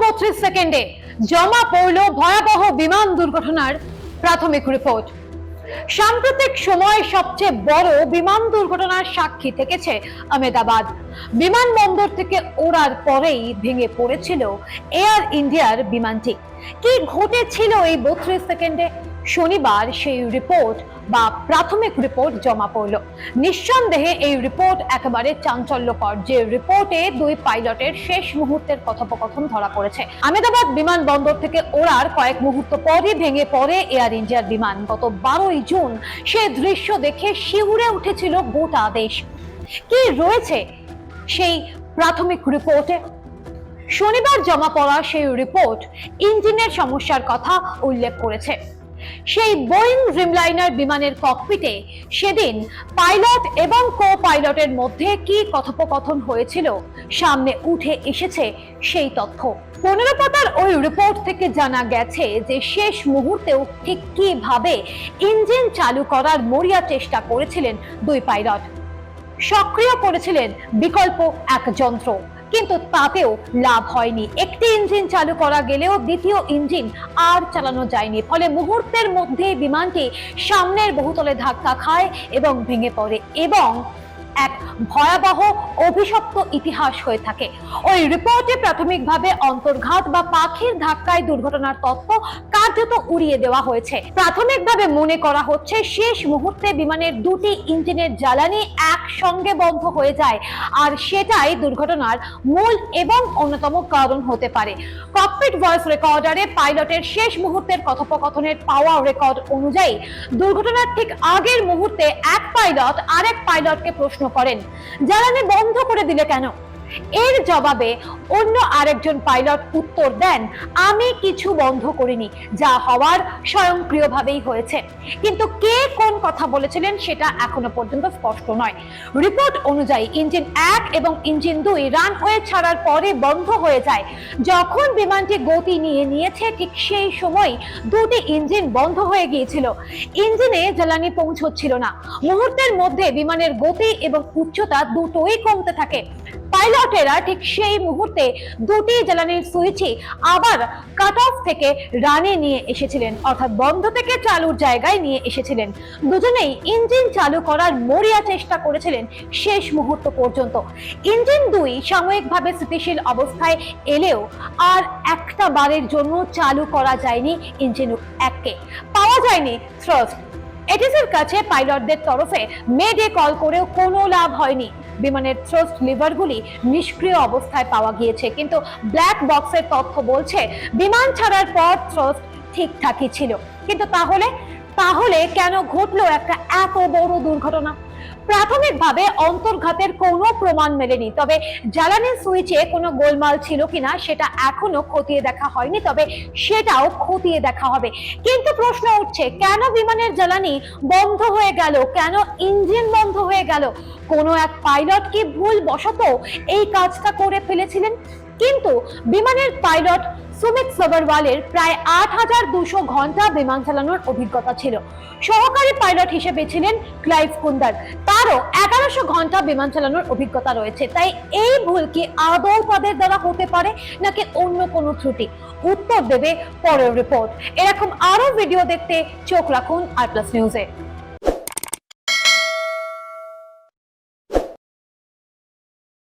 32 সেকেন্ডে জমা পড়ল ভয়াবহ বিমান দুর্ঘটনার প্রাথমিক রিপোর্ট। সাম্প্রতিক সময়ে সবচেয়ে বড় বিমান দুর্ঘটনার সাক্ষী থেকেছে আহমেদাবাদ। বিমানবন্দর থেকে ওড়ার পরেই ভেঙে পড়েছিল এয়ার ইন্ডিয়ার বিমানটি। কি ঘটেছিল এই 32 সেকেন্ডে? শনিবার সেই রিপোর্ট বা প্রাথমিক রিপোর্ট জমা পড়ল। নিঃসন্দেহে এই রিপোর্ট একেবারে চাঞ্চল্যকর, যে রিপোর্টে দুই পাইলটের শেষ মুহূর্তের কথোপকথন ধরা পড়েছে। আহমেদাবাদ বিমানবন্দর থেকে ওড়ার কয়েক মুহূর্ত পরই ভেঙে পড়ে এয়ার ইন্ডিয়ার বিমান। গত 12ই জুন সেই দৃশ্য দেখে শিউরে উঠেছিল গোটা দেশ। কি রয়েছে সেই প্রাথমিক রিপোর্টে? শনিবার জমা পড়া সেই রিপোর্ট ইঞ্জিনের সমস্যার কথা উল্লেখ করেছে। সেই বোয়িং ড্রিমলাইনার বিমানের ককপিটে সেদিন পাইলট এবং কো পাইলটের মধ্যে কি কথোপকথন হয়েছিল সামনে উঠে এসেছে সেই তথ্য। 15 পাতার ওই রিপোর্ট থেকে জানা গেছে যে শেষ মুহূর্তেও ঠিক কিভাবে ইঞ্জিন চালু করার মরিয়া চেষ্টা করেছিলেন দুই পাইলট। সক্রিয় করেছিলেন বিকল্প এক যন্ত্র, কিন্তু তাতেও লাভ হয়নি। একটি ইঞ্জিন চালু করা গেলেও দ্বিতীয় ইঞ্জিন আর চালানো যায়নি। ফলে মুহূর্তের মধ্যে বিমানটি সামনের বহুতলে ধাক্কা খায় এবং ভেঙে পড়ে এবং এক ভয়াবহ অভিশপ্ত ইতিহাস হয়ে থাকে। ওই রিপোর্টে প্রাথমিকভাবে অন্তর্ঘাত বা পাখির ধাক্কায় দুর্ঘটনার তথ্য কার্যত উড়িয়ে দেওয়া হয়েছে। প্রাথমিকভাবে মনে করা হচ্ছে শেষ মুহূর্তে বিমানের দুটি ইঞ্জিনের জ্বালানি একসঙ্গে বন্ধ হয়ে যায়, আর সেটাই দুর্ঘটনার মূল এবং অন্যতম কারণ হতে পারে। ককপিট ভয়েস রেকর্ডারে পাইলটের শেষ মুহূর্তের কথোপকথনের পাওয়া রেকর্ড অনুযায়ী দুর্ঘটনার ঠিক আগের মুহূর্তে এক পাইলট আরেক পাইলটকে প্রশ্ন করেন, জ্বালানি বন্ধ করে দিলে কেন? এর জবাবে অন্য আরেকজন পাইলট উত্তর দেন, আমি কিছু বন্ধ করিনি, যা হওয়ার স্বয়ংক্রিয়ভাবেই হয়েছে। কিন্তু কে কোন কথা বলেছিলেন সেটা এখনো পর্যন্ত স্পষ্ট নয়। রিপোর্ট অনুযায়ী ইঞ্জিন 1 এবং ইঞ্জিন 2 রানওয়ে ছাড়ার পরে বন্ধ হয়ে যায়। যখন বিমানটি গতি নিয়ে নিয়েছে ঠিক সেই সময় দুটি ইঞ্জিন বন্ধ হয়ে গিয়েছিল। ইঞ্জিনে জ্বালানি পৌঁছচ্ছিল না। মুহূর্তের মধ্যে বিমানের গতি এবং উচ্চতা দুটোই কমতে থাকে। পাইলটেরা ঠিক সেই মুহূর্তে দুটি জ্বালানির সুইচই আবার কাট অফ থেকে রানে নিয়ে এসেছিলেন, অর্থাৎ বন্ধ থেকে চালুর জায়গায় নিয়ে এসেছিলেন। দুজনেই ইঞ্জিন চালু করার মরিয়া চেষ্টা করেছিলেন শেষ মুহূর্ত পর্যন্ত। ইঞ্জিন 2 সাময়িকভাবে স্থিতিশীল অবস্থায় এলেও আর একটা বারের জন্য চালু করা যায়নি ইঞ্জিন 1কে। পাওয়া যায়নি থ্রাস্ট। এটিসির কাছে পাইলটদের তরফে মেডে কল করেও কোনো লাভ হয়নি। বিমানের থ্রাস্ট লিভারগুলি নিষ্ক্রিয় অবস্থায় পাওয়া গিয়েছে, কিন্তু ব্ল্যাক বক্সের তথ্য বলছে বিমান ছাড়ার পর থ্রাস্ট ঠিকঠাকই ছিল। কিন্তু তাহলে কেন ঘটলো একটা এত বড় দুর্ঘটনা? প্রাথমিকভাবে অন্তর্ঘাতের কোনো প্রমাণ মেলেনি, তবে জ্বালানি সুইচে কোনো গোলমাল ছিল কিনা সেটা এখনো খতিয়ে দেখা হয়নি, তবে সেটাও খতিয়ে দেখা হবে। কিন্তু প্রশ্ন উঠছে, কেন বিমানের জ্বালানি বন্ধ হয়ে গেল? কেন ইঞ্জিন বন্ধ হয়ে গেল? কোনো এক পাইলট কি ভুল বশত এই কাজটা করে ফেলেছিলেন? কিন্তু বিমানের পাইলট সুমিত সবরওয়ালের প্রায় 8200 ঘন্টা বিমান চালানোর অভিজ্ঞতা ছিল। সহকারী পাইলট হিসেবে ছিলেন ক্লাইভ কুন্দার, তারও 1100 ঘন্টা বিমান চালানোর অভিজ্ঞতা রয়েছে। তাই এই ভুল কি আদৌ তাদের দ্বারা হতে পারে নাকি অন্য কোনো ত্রুটি? উত্তর দেবে পরের রিপোর্ট। এরকম আরো ভিডিও দেখতে চোখ রাখুন আর প্লাস নিউজে।